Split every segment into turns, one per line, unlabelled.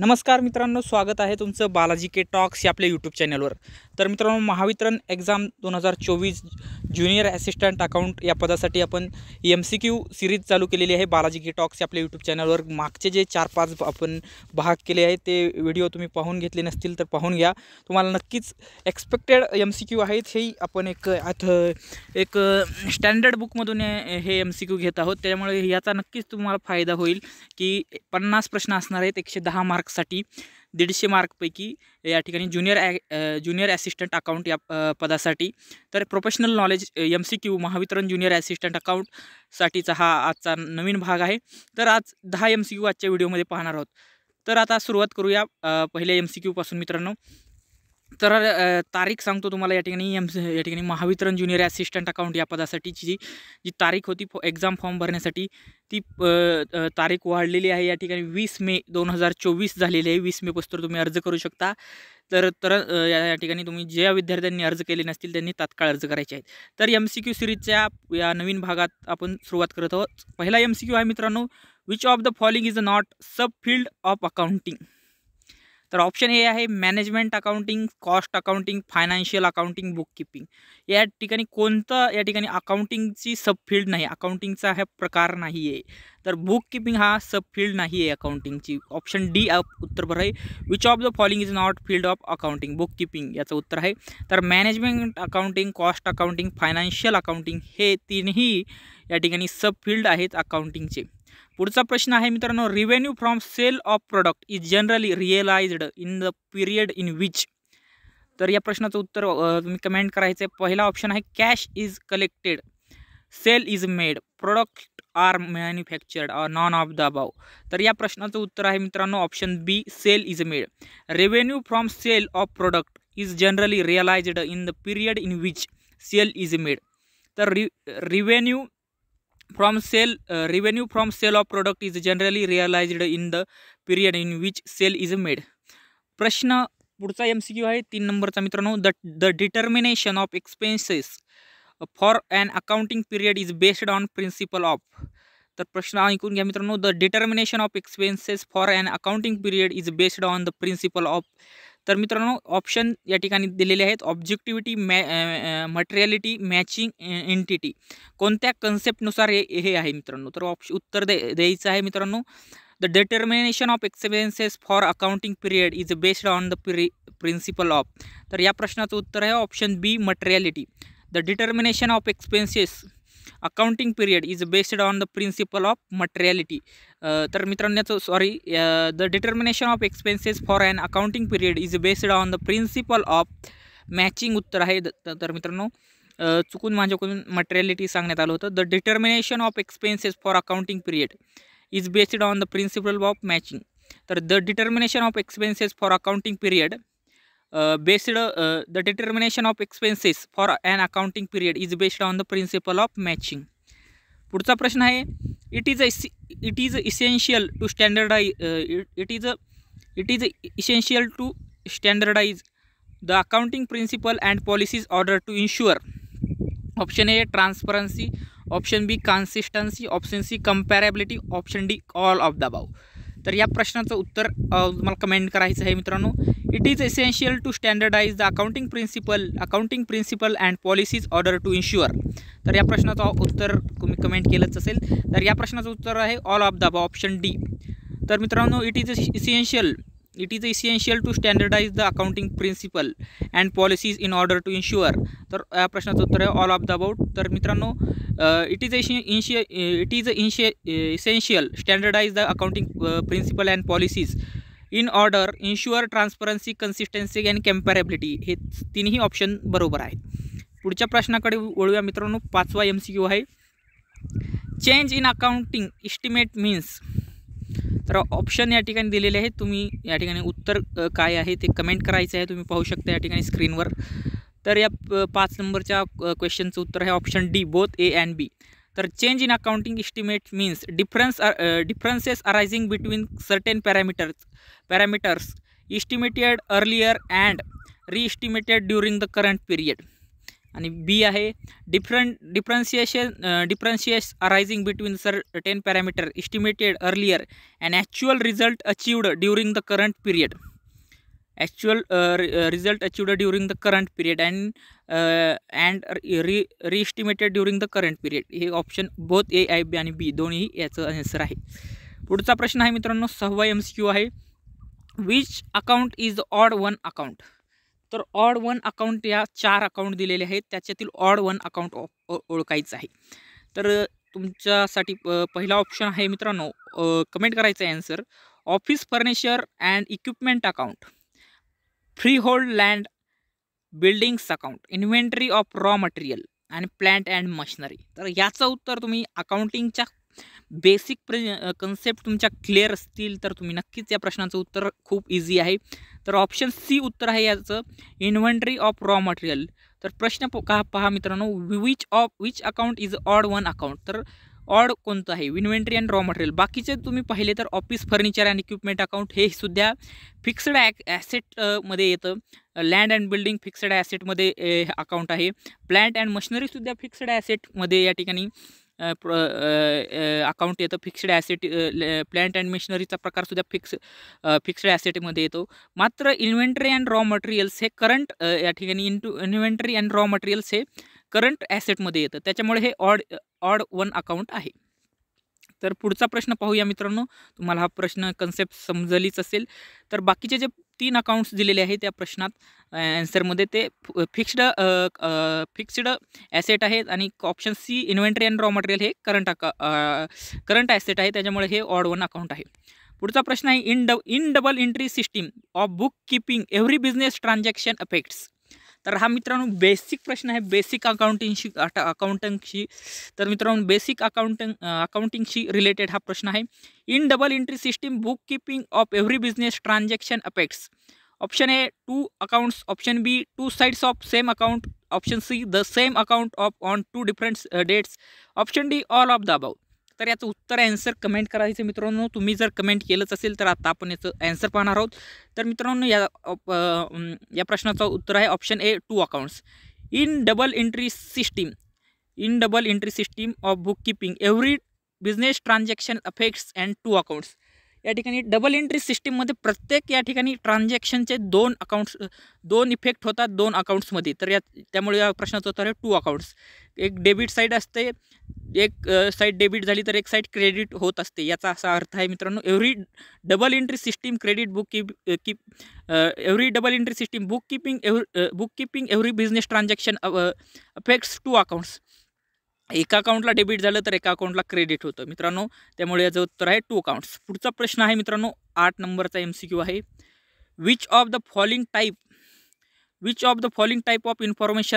नमस्कार मित्रांनो, स्वागत आहे तुमचं बालाजी के टॉक्स या आपल्या यूट्यूब चॅनलवर। तर मित्रांनो, Mahavitaran exam 2024 junior assistant account या पदासाठी आपण MCQ सिरीज चालू केलेली आहे बालाजी के टॉक्स या आपल्या यूट्यूब चॅनलवर। मागचे जे 4-5 आपण भाग केले आहेत ते व्हिडिओ तुम्ही पाहून घेतले नसतील तर पाहून घ्या। तुम्हाला नक्कीच एक्सपेक्टेड MCQ आहेत हे आपण एक स्टँडर्ड बुकमधून हे MCQ घेत आहोत, त्यामुळे याचा नक्कीच तुम्हाला फायदा होईल की 50 प्रश्न असणार आहेत 110 मार्क्ससाठी। 150 मार्कपैकी या ठिकाणी ज्युनियर असिस्टंट अकाउंट या पदासाठी। तर professional knowledge MCQ Mahavitaran junior assistant अकाउंटसाठीचा हा आजचा नवीन भाग आहे। तर आज 10 MCQ आजच्या व्हिडिओमध्ये पाहणार आहोत। तर आता सुरुवात करूया पहिल्या MCQ पासून मित्रांनो। तर तारीख सांगतो तुम्हाला या ठिकाणी महावितरण ज्युनियर असिस्टंट अकाउंट या पदासाठीची जी तारीख होती एक्झाम फॉर्म भरण्यासाठी ती तारीख वाढलेली आहे। या ठिकाणी 20 मे 2024 झालेली आहे। 20 मे पासून तुम्ही अर्ज करू शकता। तर या ठिकाणी तुम्ही ज्या विद्यार्थ्यांनी अर्ज केले नसतील त्यांनी तात्काळ अर्ज करायचे आहेत। तर MCQ सिरीजच्या या नवीन भागात आपण सुरुवात करत आहोत। पहिला MCQ आहे मित्रांनो, which of the following is not sub field of accounting. तर ऑप्शन ए आहे management accounting, cost accounting, financial accounting, book keeping. या ठिकाणी कोणतं या ठिकाणी अकाउंटिंगची सब फील्ड नाही, अकाउंटिंगचा हा प्रकार नाही आहे। तर बुक कीपिंग हा सब फील्ड नाही आहे अकाउंटिंगची। ऑप्शन डी उत्तर बरोबर आहे। Which of the following is not field of accounting, book keeping याचं उत्तर आहे। तर management accounting, cost accounting, financial accounting हे तीनही या ठिकाणी सब फील्ड आहेत अकाउंटिंगचे। पुढचा प्रश्न आहे मित्रांनो, revenue from sale of product is generally realised in the period in which. तर या प्रश्नाचं उत्तर तुम्ही कमेंट करायचं आहे। पहिला ऑप्शन आहे cash is collected, sale is made, product are manufactured or none of the above. तर या प्रश्नाचं उत्तर आहे मित्रांनो option B, sale is made. Revenue from sale of product is generally realised in the period in which sale is made. तर revenue from sale of product is generally realized in the period in which sale is made। प्रश्न पुढचा MCQ आहे 3 नंबरचा मित्रांनो, the determination of expenses for an accounting period is based on principle of. तर प्रश्न ऐकून घ्या मित्रांनो, the determination of expenses for an accounting period is based on the principle of. तर मित्रांनो ऑप्शन या ठिकाणी दिलेले आहेत, ऑब्जेक्टिव्हिटी, मटेरियलिटी, मॅचिंग, एंटिटी। कोणत्या कन्सेप्टनुसार हे आहे मित्रांनो, तर उत्तर द्यायचं आहे मित्रांनो, the determination of expenses for accounting period is based on the principle of. तर या प्रश्नाचं उत्तर आहे option B, materiality. The determination of expenses accounting period is based on the principle of materiality. तर मित्रांनो the determination of expenses for an accounting period is based on the principle of matching उत्तर आहे। तर मित्रांनो चुकून माझ्याकडून materiality सांगण्यात आलं होतं। The determination of expenses for accounting period is based on the principle of matching. तर the determination of expenses for accounting period the determination of expenses for an accounting period is based on the principle of matching। पुढचा प्रश्न आहे, it is essential to standardize the accounting principle and policies order to ensure। Option A transparency, option B consistency, option C comparability, option D all of the above. तर या प्रश्नाचं उत्तर तुम्हाला comment करायचं आहे मित्रांनो, it is essential to standardize the accounting principle and policies order to ensure. तर या प्रश्नाचं उत्तर तुम्ही कमेंट केलंच असेल। तर या प्रश्नाचं उत्तर आहे all of the above, option D. तर मित्रांनो it is essential to standardize the accounting principle and policies in order to ensure. तर या प्रश्नाचं उत्तर आहे ऑल ऑफ द अबाउट। तर मित्रांनो it is essential standardize the accounting principle and policies in order ensure transparency, consistency and comparability हे तिन्ही option बरोबर आहेत। पुढच्या प्रश्नाकडे वळूया मित्रांनो, 5वा MCQ आहे, change in accounting estimate means. तर ऑप्शन या ठिकाणी दिलेले आहेत, तुम्ही या ठिकाणी उत्तर काय आहे ते कमेंट करायचं आहे। तुम्ही पाहू शकता या ठिकाणी स्क्रीनवर। तर या 5 नंबरच्या क्वेश्चनचं उत्तर आहे option D, both A and B. तर change in accounting estimate means differences arising between certain parameters estimated earlier and reestimated during the current period. आणि बी आहे differentiation arising between certain parameter estimated earlier and actual result achieved during the current period. Result achieved during the current period and reestimated during the current period. हे option both A आणि B दोन्ही याचं answer आहे. पुढचा प्रश्न आहे मित्रांनो 6वा MCQ आहे. Which account is odd one account. तर ऑड वन अकाउंट या 4 अकाउंट दिलेले आहेत, त्याच्यातील ऑड वन अकाउंट ओळखायचं आहे. तर तुमच्यासाठी पहिला ऑप्शन आहे मित्रांनो, कमेंट करायचं आहे answer. Office furniture and equipment account, free hold land buildings account, inventory of raw material आणि प्लांट अँड मशिनरी. तर याचं उत्तर तुम्ही अकाउंटिंगच्या बेसिक कन्सेप्ट तुमच्या क्लिअर असतील तर तुम्ही नक्कीच या प्रश्नाचं उत्तर खूप इझी आहे. तर ऑप्शन सी उत्तर आहे याचं, इन्व्हेंटरी ऑफ रॉ मटेरियल. तर प्रश्न पहा मित्रांनो, which account is odd one account. तर ऑड कोणतं आहे, इन्व्हेंटरी अँड रॉ मटेरियल. बाकीचे तुम्ही पाहिले तर office furniture and equipment account हे सुद्धा फिक्स्ड ॲसेटमध्ये येतं. लँड अँड बिल्डिंग फिक्स्ड ॲसेटमध्ये अकाउंट आहे. प्लांट अँड मशिनरीसुद्धा फिक्स्ड ॲसेटमध्ये या ठिकाणी अकाउंट येतं. फिक्स्ड ॲसेट प्लांट अँड मशिनरीचा प्रकारसुद्धा फिक्स्ड ॲसेटमध्ये येतो. मात्र इन्व्हेंटरी अँड रॉ मटेरियल्स हे करंट या ठिकाणी इन्व्हेंटरी अँड रॉ मटेरियल्स हे करंट ॲसेटमध्ये येतं, त्याच्यामुळे हे ऑड वन अकाउंट आहे. तर पुढचा प्रश्न पाहूया मित्रांनो. तुम्हाला हा प्रश्न कन्सेप्ट समजलीच असेल. तर बाकीचे जे 3 अकाउंट्स दिलेले आहेत त्या प्रश्नात ॲन्सरमध्ये ते फिक्स्ड ॲसेट आहेत आणि option C inventory and raw material हे करंट ॲसेट आहे, त्याच्यामुळे हे ऑड वन अकाउंट आहे. पुढचा प्रश्न आहे in double entry system of book keeping every business transaction affects. तर हा मित्रांनो बेसिक प्रश्न आहे, बेसिक अकाउंटिंगशी. तर मित्रांनो बेसिक अकाउंटिंगशी रिलेटेड हा प्रश्न आहे. In double entry system bookkeeping of every business transaction affects. Option A 2 accounts, option B 2 sides of same account, option C the same account on 2 different dates, option D all of the above. तर याचं उत्तर answer comment करायचं मित्रांनो. तुम्ही जर comment केलंच असेल तर आता आपण याचं ॲन्सर पाहणार आहोत. तर मित्रांनो या प्रश्नाचं उत्तर आहे option A 2 accounts. In double entry system of book keeping every business transaction affects and 2 accounts. या ठिकाणी डबल एंट्री सिस्टीममध्ये प्रत्येक या ठिकाणी ट्रान्झॅक्शनचे 2 इफेक्ट होतात 2 अकाउंट्समध्ये. तर त्यामुळे या प्रश्नाचं उत्तर आहे 2 अकाउंट्स. एक डेबिट साईड असते, एक साईड डेबिट झाली तर एक साईड क्रेडिट होत असते, याचा असा अर्थ आहे मित्रांनो. Every double entry system credit book keeping every business transaction affects 2 accounts. एका अकाउंटला डेबिट झालं तर एका अकाउंटला क्रेडिट होतं मित्रांनो, त्यामुळे याचं उत्तर आहे 2 अकाउंट्स. पुढचा प्रश्न आहे मित्रांनो 8 नंबरचा MCQ आहे. Which of the following type of information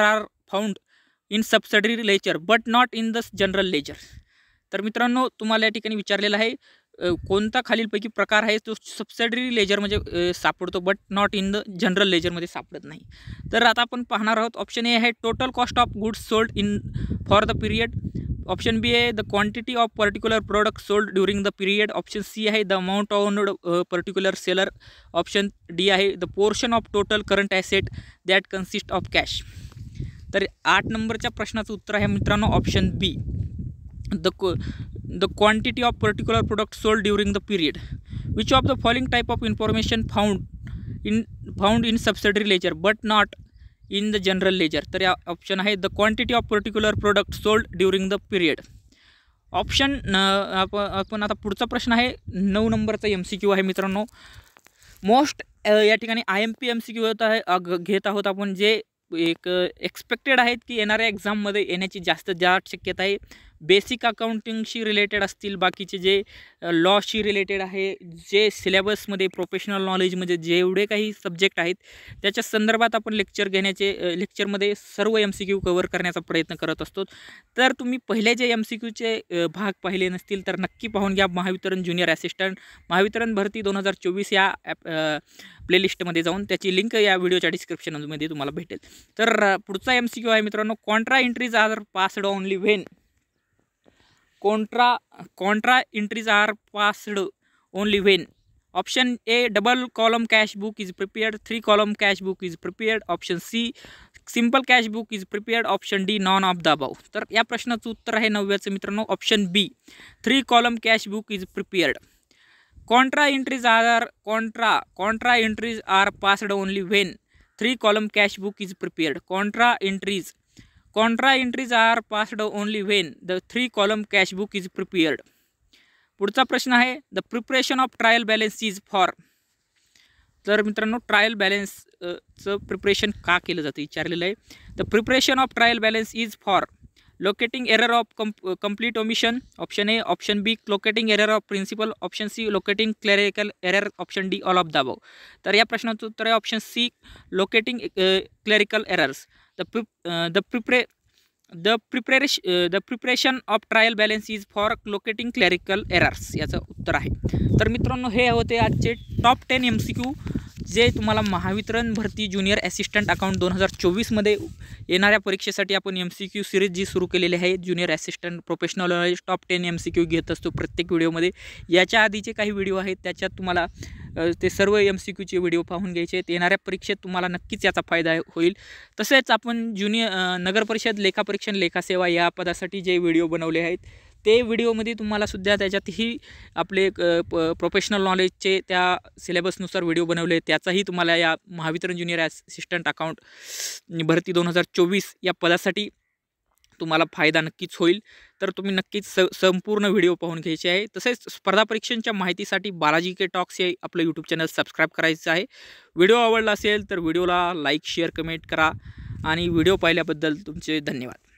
are found in subsidiary ledger but not in the general ledger. तर मित्रांनो तुम्हाला या ठिकाणी विचारलेलं आहे कोणता खालीलपैकी प्रकार आहे तो सबसिडरी लेजरमध्ये सापडतो but not in the general लेजरमध्ये सापडत नाही. तर आता आपण पाहणार आहोत. ऑप्शन ए आहे total cost of goods sold in for the period, option B आहे the quantity of particular product sold during the period, option C आहे the amount on particular seller, option D आहे the portion of total current asset that consist of cash. तर 8 नंबरच्या प्रश्नाचं उत्तर आहे मित्रांनो option B the quantity of particular product sold during the period. Which of the following type of information found in subsidiary ledger but not in the general ledger. तर या option आहे the quantity of particular product sold during the period. Option आपण आता पुढचा प्रश्न आहे 9 नंबरचा MCQ आहे मित्रांनो. मोस्ट या ठिकाणी IMP MCQ घेत आहोत आपण, जे एक एक्सपेक्टेड आहेत की येणाऱ्या एक्झाममध्ये येण्याची जास्त शक्यता आहे. बेसिक अकाउंटिंगशी रिलेटेड असतील, बाकीचे जे लॉशी रिलेटेड आहे, जे सिलेबसमध्ये प्रोफेशनल नॉलेजमध्ये जेवढे काही सब्जेक्ट आहेत त्याच्या संदर्भात आपण लेक्चरमध्ये सर्व MCQ कव्हर करण्याचा प्रयत्न करत असतो. तर तुम्ही पहिले जे MCQचे भाग पाहिले नसतील तर नक्की पाहून घ्या. महावितरण ज्युनियर असिस्टंट महावितरण भरती 2024 या प्लेलिस्टमध्ये जाऊन त्याची लिंक या व्हिडिओच्या डिस्क्रिप्शनमध्ये तुम्हाला भेटेल. तर पुढचा MCQ आहे मित्रांनो contra entries are passed only when. Contra entries are passed only when option A double column cash book is prepared, 3 column cash book is prepared, option C simple cash book is prepared, option D none of the above. तर या प्रश्नाचं उत्तर आहे 9व्याचं मित्रांनो option B 3 column cash book is prepared. Contra entries are passed only when 3 column cash book is prepared. Contra entries are passed only when the 3 column cash book is prepared. पुढचा प्रश्न आहे the preparation of trial balance is for. तर मित्रांनो trial बॅलन्सचं preparation का केलं जातं विचारलेलं आहे. The preparation of trial balance is for locating error of complete omission, option A, option B locating error of principle, option C locating clerical error, option D all of the above. तर या प्रश्नाचं उत्तर आहे option C locating clerical errors. The preparation of trial balance is for locating clerical errors याचं उत्तर आहे. तर मित्रांनो हे होते आजचे टॉप 10 MCQ जे तुम्हाला महावितरण भरती ज्युनियर असिस्टंट अकाउंट 2024मध्ये येणाऱ्या परीक्षेसाठी आपण MCQ सिरीज जी सुरू केलेली आहे. Junior assistant professional knowledge top 10 MCQ घेत असतो प्रत्येक व्हिडिओमध्ये. याच्या आधीचे काही व्हिडिओ आहेत त्याच्यात तुम्हाला ते सर्व MCQचे व्हिडिओ पाहून घ्यायचे आहेत. येणाऱ्या परीक्षेत तुम्हाला नक्कीच याचा फायदा होईल. तसेच आपण नगरपरिषद लेखापरीक्षण लेखासेवा या पदासाठी जे व्हिडिओ बनवले आहेत ते व्हिडिओमध्ये तुम्हाला सुद्धा त्याच्यातही आपले प्रोफेशनल नॉलेजचे त्या सिलेबसनुसार व्हिडिओ बनवले त्याचाही तुम्हाला या महावितरण ज्युनियर असिस्टंट अकाउंट भरती 2024 या पदासाठी तुम्हाला फायदा नक्कीच होईल. तर तुम्ही नक्कीच संपूर्ण व्हिडिओ पाहून घ्यायचे आहे. तसेच स्पर्धा परीक्षांच्या माहितीसाठी बालाजी के टॉक्स हे आपलं यूट्यूब चॅनल सबस्क्राईब करायचं आहे. व्हिडिओ आवडला असेल तर व्हिडिओला लाईक शेअर कमेंट करा आणि व्हिडिओ पाहिल्याबद्दल तुमचे धन्यवाद.